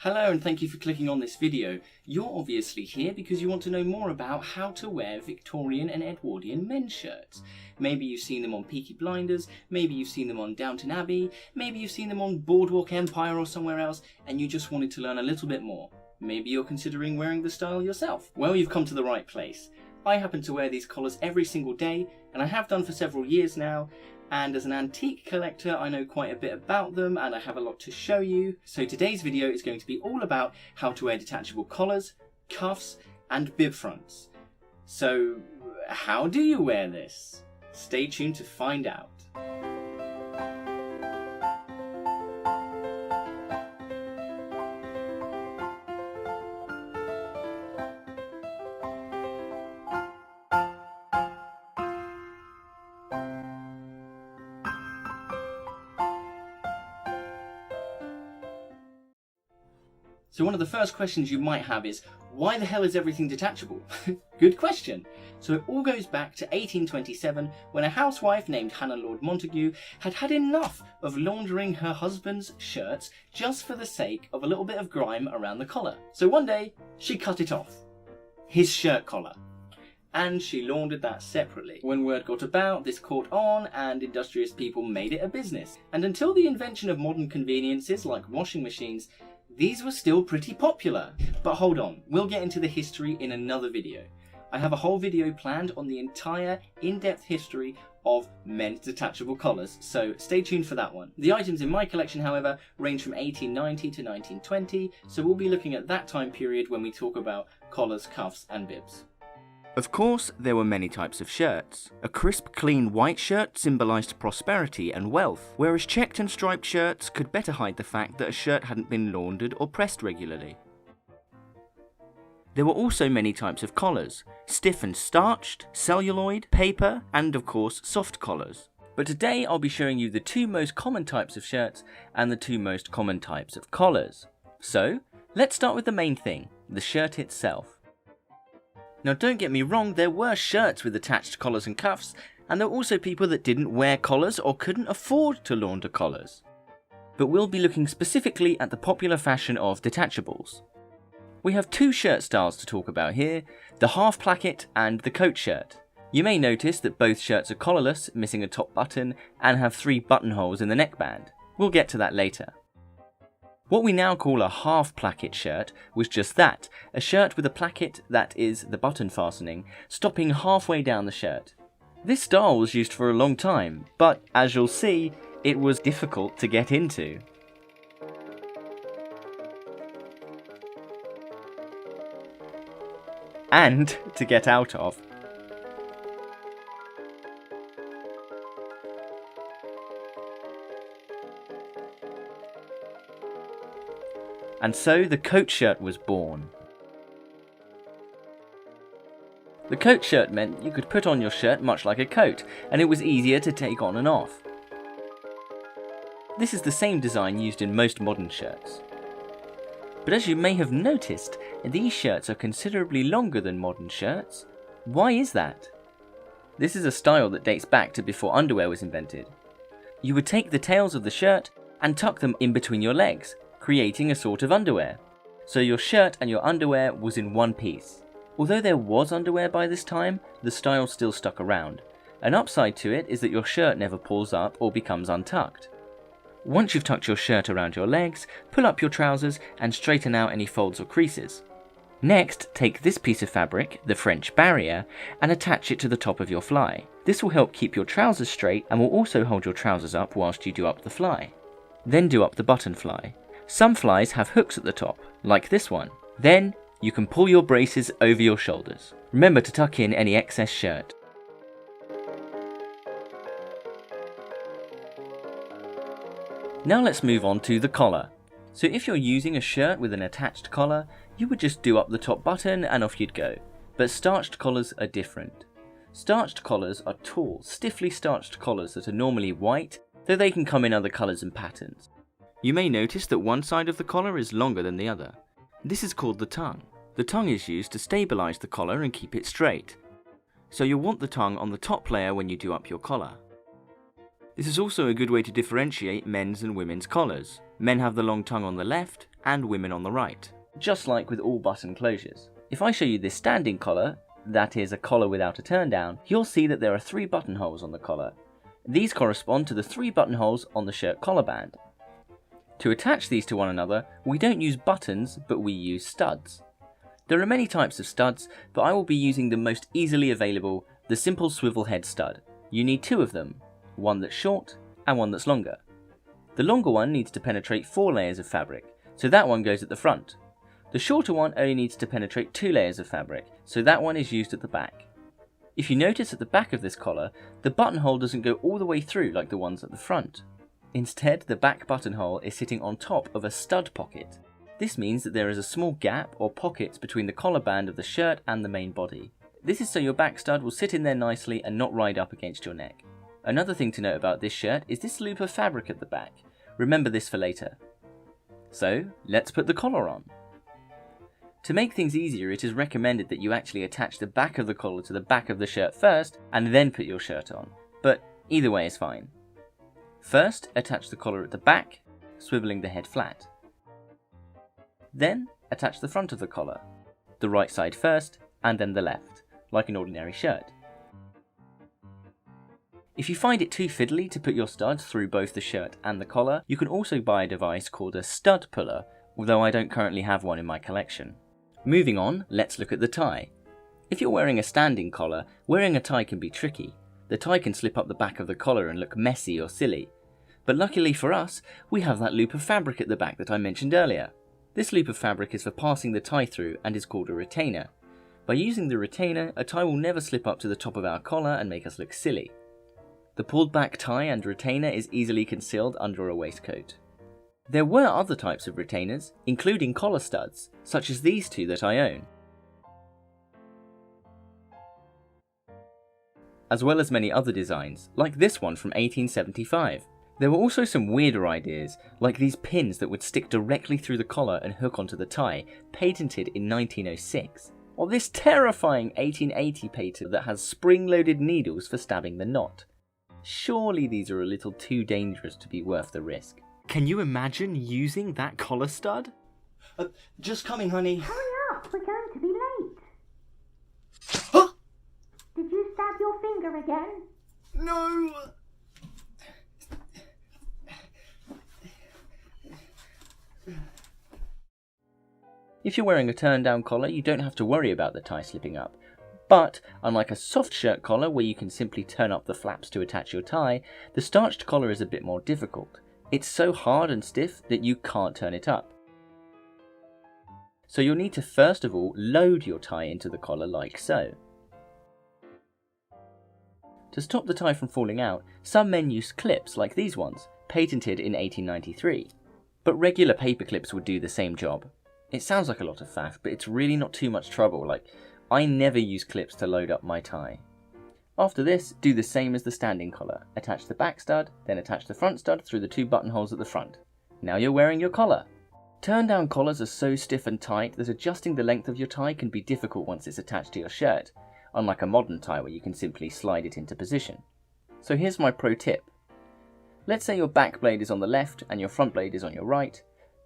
Hello and thank you for clicking on this video. You're obviously here because you want to know more about how to wear Victorian and Edwardian men's shirts. Maybe you've seen them on Peaky Blinders, maybe you've seen them on Downton Abbey, maybe you've seen them on Boardwalk Empire or somewhere else and you just wanted to learn a little bit more. Maybe you're considering wearing the style yourself. Well, you've come to the right place. I happen to wear these collars every single day and I have done for several years now. And as an antique collector, I know quite a bit about them and I have a lot to show you. So today's video is going to be all about how to wear detachable collars, cuffs, and bib fronts. So how do you wear this? Stay tuned to find out. So one of the first questions you might have is, why the hell is everything detachable? Good question. So it all goes back to 1827 when a housewife named Hannah Lord Montagu had had enough of laundering her husband's shirts just for the sake of a little bit of grime around the collar. So one day she cut it off, his shirt collar, and she laundered that separately. When word got about, this caught on and industrious people made it a business. And until the invention of modern conveniences like washing machines, these were still pretty popular. But hold on, we'll get into the history in another video. I have a whole video planned on the entire in-depth history of men's detachable collars, so stay tuned for that one. The items in my collection, however, range from 1890 to 1920, so we'll be looking at that time period when we talk about collars, cuffs, and bibs. Of course, there were many types of shirts. A crisp, clean white shirt symbolised prosperity and wealth, whereas checked and striped shirts could better hide the fact that a shirt hadn't been laundered or pressed regularly. There were also many types of collars: stiff and starched, celluloid, paper, and of course soft collars. But today I'll be showing you the two most common types of shirts and the two most common types of collars. So, let's start with the main thing, the shirt itself. Now don't get me wrong, there were shirts with attached collars and cuffs, and there were also people that didn't wear collars or couldn't afford to launder collars. But we'll be looking specifically at the popular fashion of detachables. We have two shirt styles to talk about here, the half placket and the coat shirt. You may notice that both shirts are collarless, missing a top button, and have 3 buttonholes in the neckband. We'll get to that later. What we now call a half placket shirt was just that, a shirt with a placket, that is the button fastening, stopping halfway down the shirt. This style was used for a long time, but as you'll see, it was difficult to get into. And to get out of. And so the coat shirt was born. The coat shirt meant you could put on your shirt much like a coat, and it was easier to take on and off. This is the same design used in most modern shirts. But as you may have noticed, these shirts are considerably longer than modern shirts. Why is that? This is a style that dates back to before underwear was invented. You would take the tails of the shirt and tuck them in between your legs, creating a sort of underwear. So your shirt and your underwear was in one piece. Although there was underwear by this time, the style still stuck around. An upside to it is that your shirt never pulls up or becomes untucked. Once you've tucked your shirt around your legs, pull up your trousers and straighten out any folds or creases. Next, take this piece of fabric, the French barrier, and attach it to the top of your fly. This will help keep your trousers straight and will also hold your trousers up whilst you do up the fly. Then do up the button fly. Some flies have hooks at the top, like this one. Then, you can pull your braces over your shoulders. Remember to tuck in any excess shirt. Now let's move on to the collar. So if you're using a shirt with an attached collar, you would just do up the top button and off you'd go. But starched collars are different. Starched collars are tall, stiffly starched collars that are normally white, though they can come in other colours and patterns. You may notice that one side of the collar is longer than the other. This is called the tongue. The tongue is used to stabilise the collar and keep it straight. So you'll want the tongue on the top layer when you do up your collar. This is also a good way to differentiate men's and women's collars. Men have the long tongue on the left and women on the right, just like with all button closures. If I show you this standing collar, that is a collar without a turn down, you'll see that there are 3 buttonholes on the collar. These correspond to the 3 buttonholes on the shirt collar band. To attach these to one another, we don't use buttons, but we use studs. There are many types of studs, but I will be using the most easily available, the simple swivel head stud. You need 2 of them, one that's short and one that's longer. The longer one needs to penetrate 4 layers of fabric, so that one goes at the front. The shorter one only needs to penetrate 2 layers of fabric, so that one is used at the back. If you notice at the back of this collar, the buttonhole doesn't go all the way through like the ones at the front. Instead, the back buttonhole is sitting on top of a stud pocket. This means that there is a small gap or pocket between the collar band of the shirt and the main body. This is so your back stud will sit in there nicely and not ride up against your neck. Another thing to note about this shirt is this loop of fabric at the back. Remember this for later. So, let's put the collar on. To make things easier, it is recommended that you actually attach the back of the collar to the back of the shirt first and then put your shirt on, but either way is fine. First, attach the collar at the back, swiveling the head flat. Then, attach the front of the collar, the right side first and then the left, like an ordinary shirt. If you find it too fiddly to put your studs through both the shirt and the collar, you can also buy a device called a stud puller, although I don't currently have one in my collection. Moving on, let's look at the tie. If you're wearing a standing collar, wearing a tie can be tricky. The tie can slip up the back of the collar and look messy or silly. But luckily for us, we have that loop of fabric at the back that I mentioned earlier. This loop of fabric is for passing the tie through and is called a retainer. By using the retainer, a tie will never slip up to the top of our collar and make us look silly. The pulled back tie and retainer is easily concealed under a waistcoat. There were other types of retainers, including collar studs, such as these 2 that I own, as well as many other designs, like this one from 1875. There were also some weirder ideas, like these pins that would stick directly through the collar and hook onto the tie, patented in 1906. Or this terrifying 1880 patent that has spring-loaded needles for stabbing the knot. Surely these are a little too dangerous to be worth the risk. Can you imagine using that collar stud? Just coming, honey. Hurry up, we're going to be late. Huh? Did you stab your finger again? No! If you're wearing a turn-down collar, you don't have to worry about the tie slipping up. But, unlike a soft shirt collar where you can simply turn up the flaps to attach your tie, the starched collar is a bit more difficult. It's so hard and stiff that you can't turn it up. So you'll need to first of all load your tie into the collar like so. To stop the tie from falling out, some men use clips like these ones, patented in 1893. But regular paper clips would do the same job. It sounds like a lot of faff, but it's really not too much trouble. Like, I never use clips to load up my tie. After this, do the same as the standing collar. Attach the back stud, then attach the front stud through the 2 buttonholes at the front. Now you're wearing your collar. Turn-down collars are so stiff and tight that adjusting the length of your tie can be difficult once it's attached to your shirt, unlike a modern tie where you can simply slide it into position. So here's my pro tip. Let's say your back blade is on the left and your front blade is on your right.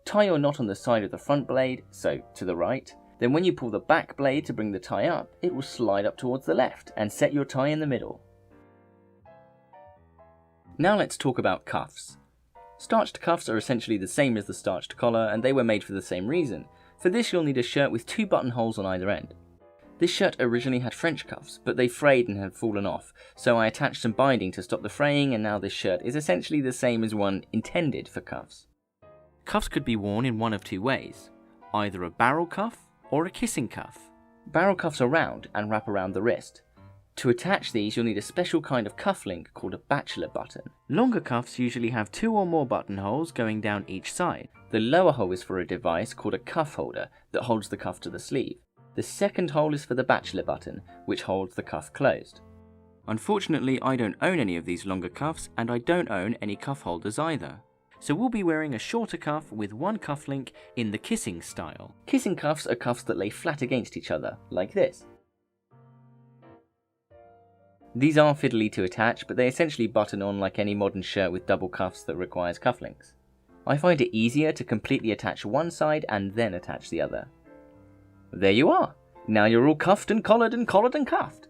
Tie your knot on the side of the front blade, so to the right. Then when you pull the back blade to bring the tie up, it will slide up towards the left and set your tie in the middle. Now let's talk about cuffs. Starched cuffs are essentially the same as the starched collar, and they were made for the same reason. For this you'll need a shirt with 2 buttonholes on either end. This shirt originally had French cuffs, but they frayed and had fallen off, so I attached some binding to stop the fraying, and now this shirt is essentially the same as one intended for cuffs. Cuffs could be worn in one of 2 ways, either a barrel cuff or a kissing cuff. Barrel cuffs are round and wrap around the wrist. To attach these you'll need a special kind of cuff link called a bachelor button. Longer cuffs usually have 2 or more buttonholes going down each side. The lower hole is for a device called a cuff holder that holds the cuff to the sleeve. The second hole is for the bachelor button, which holds the cuff closed. Unfortunately, I don't own any of these longer cuffs, and I don't own any cuff holders either. So we'll be wearing a shorter cuff with 1 cuff link in the kissing style. Kissing cuffs are cuffs that lay flat against each other, like this. These are fiddly to attach, but they essentially button on like any modern shirt with double cuffs that requires cufflinks. I find it easier to completely attach one side and then attach the other. There you are. Now you're all cuffed and collared and cuffed.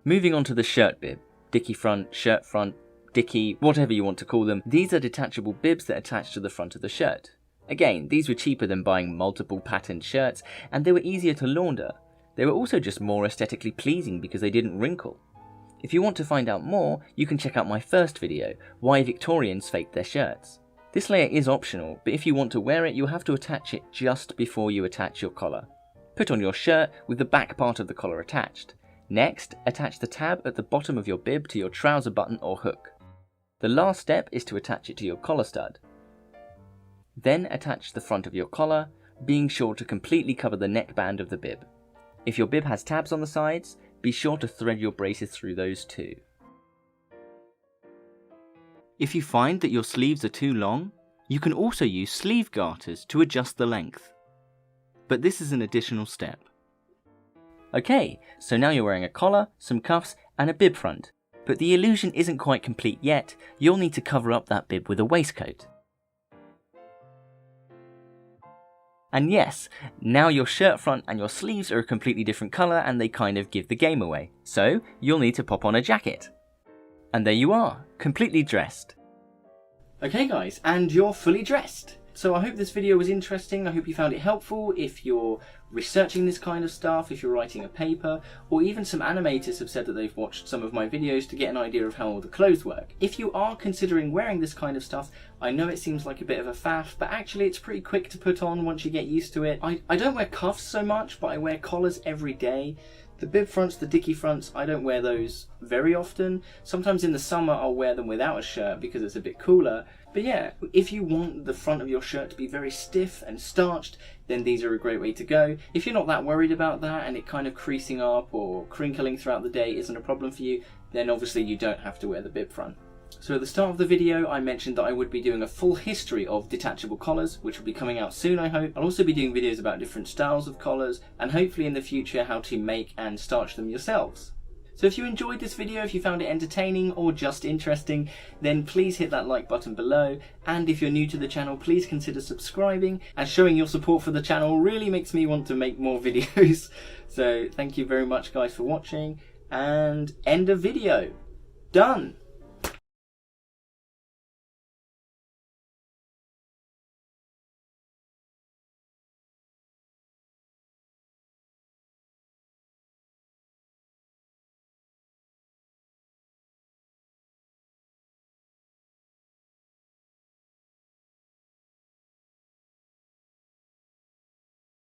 Moving on to the shirt bib. Dicky front, shirt front, dicky, whatever you want to call them. These are detachable bibs that attach to the front of the shirt. Again, these were cheaper than buying multiple patterned shirts, and they were easier to launder. They were also just more aesthetically pleasing because they didn't wrinkle. If you want to find out more, you can check out my first video, Why Victorians Faked Their Shirts. This layer is optional, but if you want to wear it, you'll have to attach it just before you attach your collar. Put on your shirt with the back part of the collar attached. Next, attach the tab at the bottom of your bib to your trouser button or hook. The last step is to attach it to your collar stud. Then attach the front of your collar, being sure to completely cover the neckband of the bib. If your bib has tabs on the sides, be sure to thread your braces through those too. If you find that your sleeves are too long, you can also use sleeve garters to adjust the length. But this is an additional step. Okay, so now you're wearing a collar, some cuffs and a bib front, but the illusion isn't quite complete yet. You'll need to cover up that bib with a waistcoat. And yes, now your shirt front and your sleeves are a completely different colour and they kind of give the game away. So you'll need to pop on a jacket. And there you are, completely dressed. Okay guys, and you're fully dressed. So I hope this video was interesting. I hope you found it helpful if you're researching this kind of stuff, if you're writing a paper, or even some animators have said that they've watched some of my videos to get an idea of how all the clothes work. If you are considering wearing this kind of stuff, I know it seems like a bit of a faff, but actually it's pretty quick to put on once you get used to it. I don't wear cuffs so much, but I wear collars every day. The bib fronts, the dicky fronts, I don't wear those very often. Sometimes in the summer I'll wear them without a shirt because it's a bit cooler. But yeah, if you want the front of your shirt to be very stiff and starched, then these are a great way to go. If you're not that worried about that and it kind of creasing up or crinkling throughout the day isn't a problem for you, then obviously you don't have to wear the bib front. So at the start of the video I mentioned that I would be doing a full history of detachable collars, which will be coming out soon I hope. I'll also be doing videos about different styles of collars and hopefully in the future how to make and starch them yourselves. So if you enjoyed this video, if you found it entertaining or just interesting, then please hit that like button below, and if you're new to the channel please consider subscribing, as showing your support for the channel really makes me want to make more videos. So thank you very much guys for watching, and end of video. Done!